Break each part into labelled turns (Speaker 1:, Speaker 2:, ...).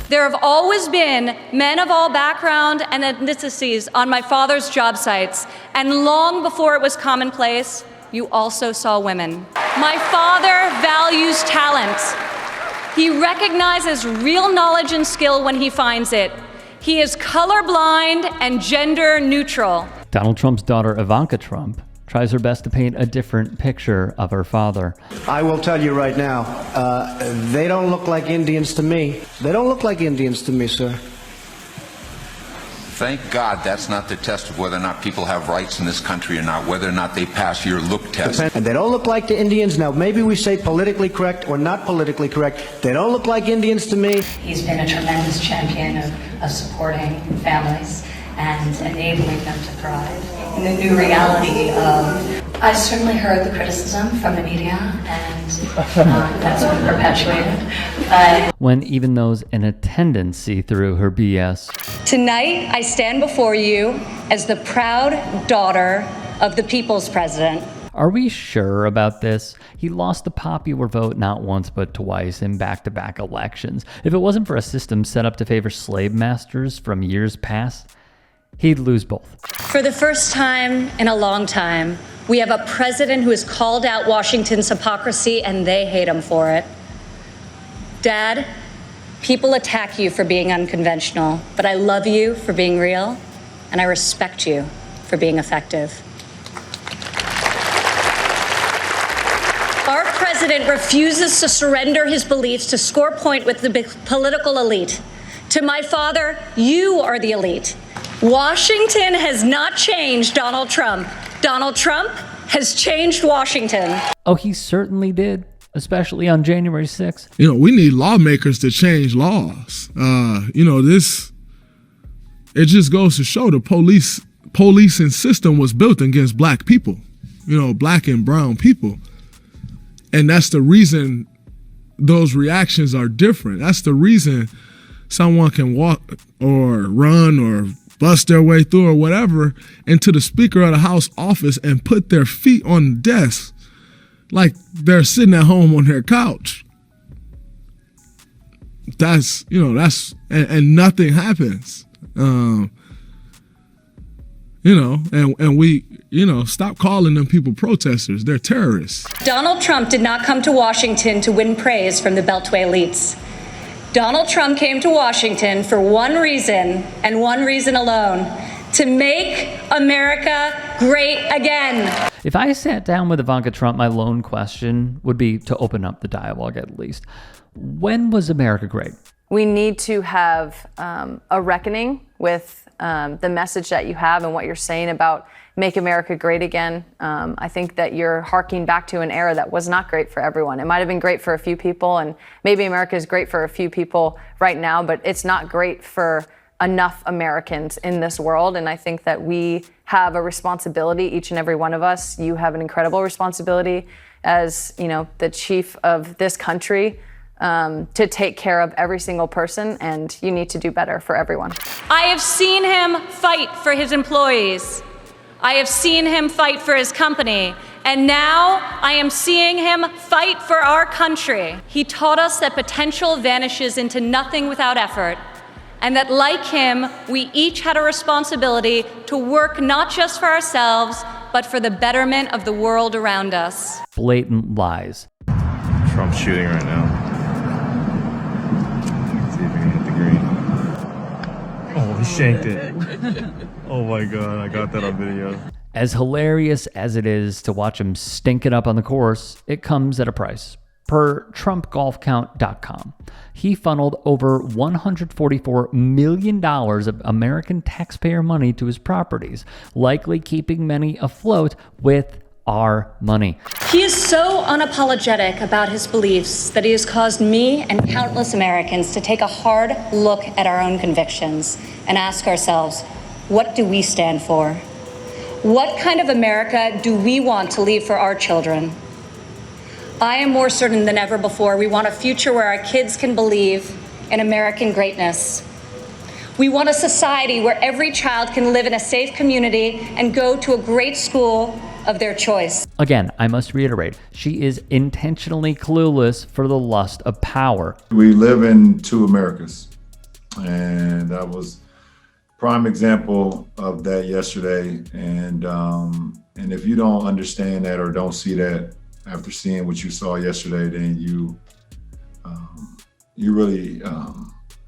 Speaker 1: There have always been men of all background and ethnicities on my father's job sites, and long before it was commonplace, you also saw women. My father values talent. He recognizes real knowledge and skill when he finds it. He is colorblind and gender neutral.
Speaker 2: Donald Trump's daughter, Ivanka Trump, tries her best to paint a different picture of her father.
Speaker 3: I will tell you right now, they don't look like Indians to me. They don't look like Indians to me, sir.
Speaker 4: Thank God that's not the test of whether or not people have rights in this country or not, whether or not they pass your look test.
Speaker 3: And they don't look like the Indians. Now, maybe we say politically correct or not politically correct. They don't look like Indians to me.
Speaker 5: He's been a tremendous champion of supporting families and enabling them to thrive in the new reality of... I certainly heard the criticism from the media, and that's been perpetuated.
Speaker 2: When even those in attendance see through her BS.
Speaker 1: Tonight, I stand before you as the proud daughter of the people's president.
Speaker 2: Are we sure about this? He lost the popular vote not once but twice in back-to-back elections. If it wasn't for a system set up to favor slave masters from years past, he'd lose both.
Speaker 1: For the first time in a long time, we have a president who has called out Washington's hypocrisy, and they hate him for it. Dad, people attack you for being unconventional, but I love you for being real, and I respect you for being effective. Our president refuses to surrender his beliefs to score point with the political elite. To my father, you are the elite. Washington has not changed Donald Trump. Donald Trump has changed Washington.
Speaker 2: Oh, he certainly did, especially on January 6th.
Speaker 6: You know, we need lawmakers to change laws. It just goes to show the policing system was built against black people, black and brown people. And that's the reason those reactions are different. That's the reason someone can walk or run or bust their way through or whatever into the Speaker of the House office and put their feet on the desk like they're sitting at home on their couch. And nothing happens. And we, stop calling them people protesters. They're terrorists.
Speaker 1: Donald Trump did not come to Washington to win praise from the Beltway elites. Donald Trump came to Washington for one reason and one reason alone: to make America great again.
Speaker 2: If I sat down with Ivanka Trump, my lone question would be to open up the dialogue at least. When was America great?
Speaker 7: We need to have a reckoning with the message that you have and what you're saying about make America great again. I think that you're harking back to an era that was not great for everyone. It might have been great for a few people, and maybe America is great for a few people right now, but it's not great for enough Americans in this world. And I think that we have a responsibility, each and every one of us. You have an incredible responsibility as, the chief of this country, to take care of every single person, and you need to do better for everyone.
Speaker 1: I have seen him fight for his employees. I have seen him fight for his company, and now I am seeing him fight for our country. He taught us that potential vanishes into nothing without effort, and that, like him, we each had a responsibility to work not just for ourselves, but for the betterment of the world around us.
Speaker 2: Blatant lies.
Speaker 8: Trump's shooting right now. Let's see if he can hit the green. Oh, he shanked it. Oh my God, I got that on video.
Speaker 2: As hilarious as it is to watch him stink it up on the course, it comes at a price. Per TrumpGolfCount.com, he funneled over $144 million of American taxpayer money to his properties, likely keeping many afloat with our money.
Speaker 1: He is so unapologetic about his beliefs that he has caused me and countless Americans to take a hard look at our own convictions and ask ourselves, what do we stand for? What kind of America do we want to leave for our children? I am more certain than ever before we want a future where our kids can believe in American greatness. We want a society where every child can live in a safe community and go to a great school of their choice.
Speaker 2: Again, I must reiterate, she is intentionally clueless for the lust of power.
Speaker 9: We live in two Americas. And that was prime example of that yesterday. And if you don't understand that or don't see that after seeing what you saw yesterday, then you really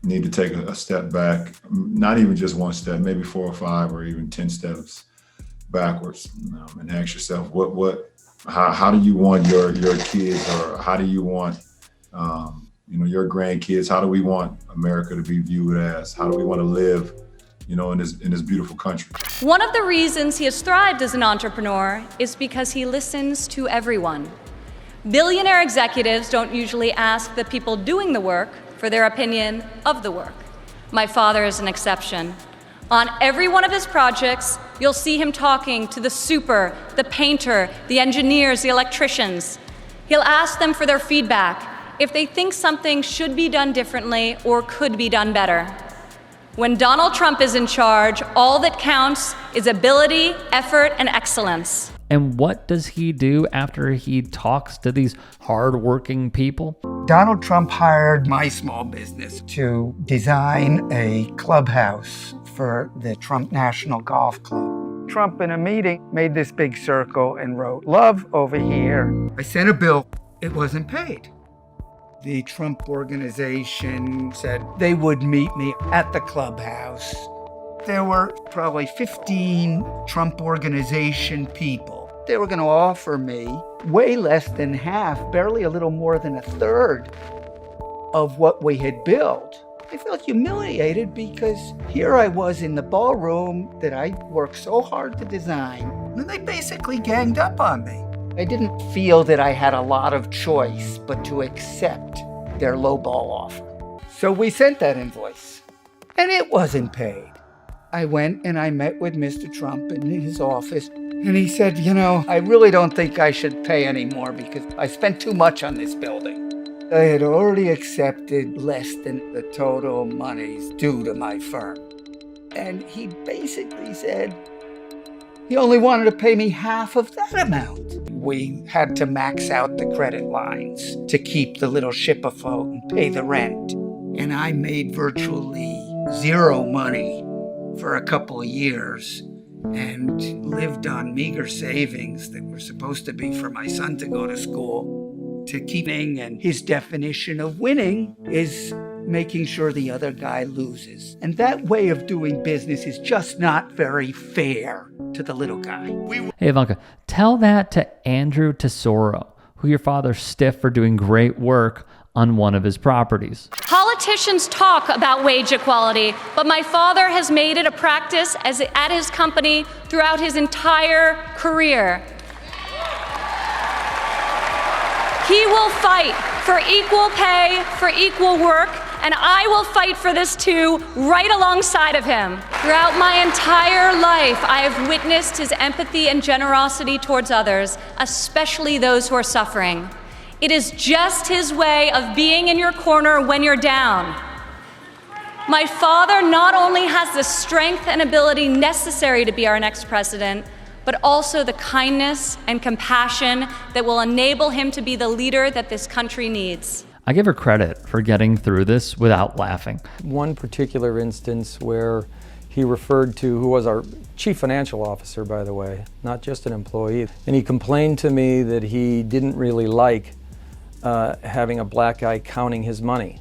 Speaker 9: need to take a step back, not even just one step, maybe 4 or 5 or even 10 steps backwards, and ask yourself, how do you want your kids, or how do you want your grandkids? How do we want America to be viewed as? How do we want to live, in this beautiful country?
Speaker 1: One of the reasons he has thrived as an entrepreneur is because he listens to everyone. Billionaire executives don't usually ask the people doing the work for their opinion of the work. My father is an exception. On every one of his projects, you'll see him talking to the super, the painter, the engineers, the electricians. He'll ask them for their feedback, if they think something should be done differently or could be done better. When Donald Trump is in charge, all that counts is ability, effort, and excellence.
Speaker 2: And what does he do after he talks to these hardworking people?
Speaker 10: Donald Trump hired my small business to design a clubhouse for the Trump National Golf Club. Trump, in a meeting, made this big circle and wrote, "Love over here." I sent a bill. It wasn't paid. The Trump organization said they would meet me at the clubhouse. There were probably 15 Trump organization people. They were going to offer me way less than half, barely a little more than a third of what we had built. I felt humiliated because here I was in the ballroom that I worked so hard to design, and they basically ganged up on me. I didn't feel that I had a lot of choice but to accept their lowball offer. So we sent that invoice, and it wasn't paid. I went and I met with Mr. Trump in his office, and he said, I really don't think I should pay anymore because I spent too much on this building. I had already accepted less than the total monies due to my firm. And he basically said he only wanted to pay me half of that amount. We had to max out the credit lines to keep the little ship afloat and pay the rent. And I made virtually zero money for a couple of years and lived on meager savings that were supposed to be for my son to go to school. To keeping, and his definition of winning is making sure the other guy loses. And that way of doing business is just not very fair to the little guy.
Speaker 2: Hey, Ivanka, tell that to Andrew Tesoro, who your father stiffed for doing great work on one of his properties.
Speaker 1: Politicians talk about wage equality, but my father has made it a practice at his company throughout his entire career. He will fight for equal pay, for equal work, and I will fight for this too, right alongside of him. Throughout my entire life, I have witnessed his empathy and generosity towards others, especially those who are suffering. It is just his way of being in your corner when you're down. My father not only has the strength and ability necessary to be our next president, but also the kindness and compassion that will enable him to be the leader that this country needs.
Speaker 2: I give her credit for getting through this without laughing.
Speaker 11: One particular instance where he referred to, who was our chief financial officer, by the way, not just an employee, and he complained to me that he didn't really like having a black guy counting his money.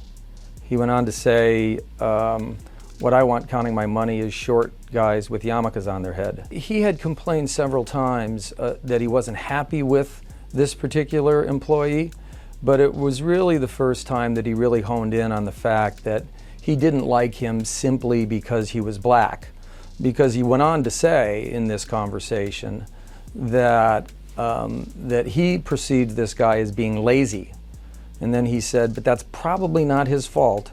Speaker 11: He went on to say, what I want counting my money is short guys with yarmulkes on their head. He had complained several times that he wasn't happy with this particular employee, but it was really the first time that he really honed in on the fact that he didn't like him simply because he was black. Because he went on to say in this conversation that that he perceived this guy as being lazy. And then he said, but that's probably not his fault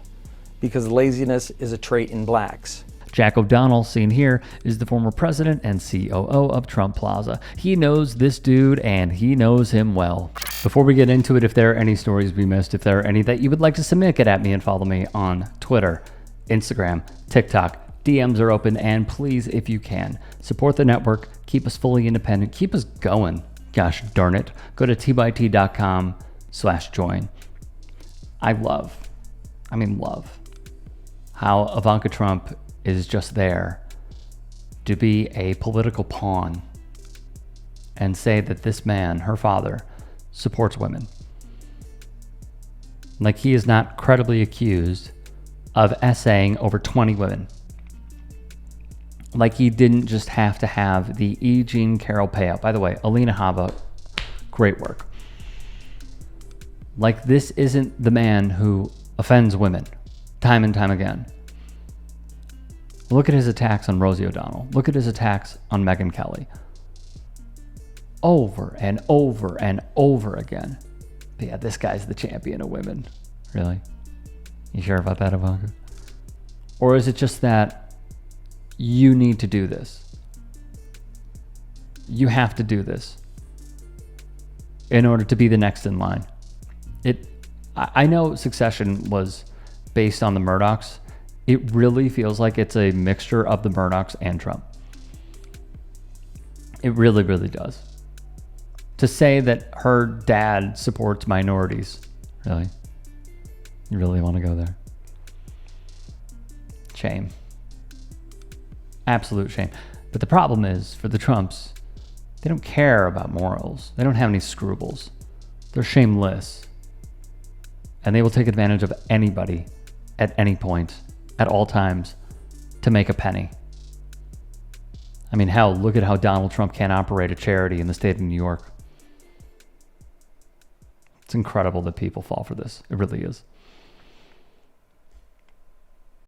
Speaker 11: because laziness is a trait in blacks.
Speaker 2: Jack O'Donnell, seen here, is the former president and COO of Trump Plaza. He knows this dude and he knows him well. Before we get into it, if there are any stories we missed, if there are any that you would like to submit, get at me and follow me on Twitter, Instagram, TikTok. DMs are open, and please, if you can, support the network, keep us fully independent, keep us going. Gosh darn it. Go to tbyt.com/join. I love how Ivanka Trump is just there to be a political pawn and say that this man, her father, supports women. Like he is not credibly accused of essaying over 20 women. Like he didn't just have to have the E. Jean Carroll payout. By the way, Alina Hava, great work. Like this isn't the man who offends women time and time again. Look at his attacks on Rosie O'Donnell. Look at his attacks on Megyn Kelly. Over and over and over again. But yeah, this guy's the champion of women. Really? You sure about that, Ivanka? Or is it just that you need to do this? You have to do this in order to be the next in line. I know Succession was based on the Murdochs. It really feels like it's a mixture of the Murdochs and Trump. It really, really does. To say that her dad supports minorities, really? You really want to go there? Shame. Absolute shame. But the problem is, for the Trumps, they don't care about morals. They don't have any scruples. They're shameless. And they will take advantage of anybody at any point, at all times, to make a penny. I mean, hell, look at how Donald Trump can't operate a charity in the state of New York. It's incredible that people fall for this. It really is.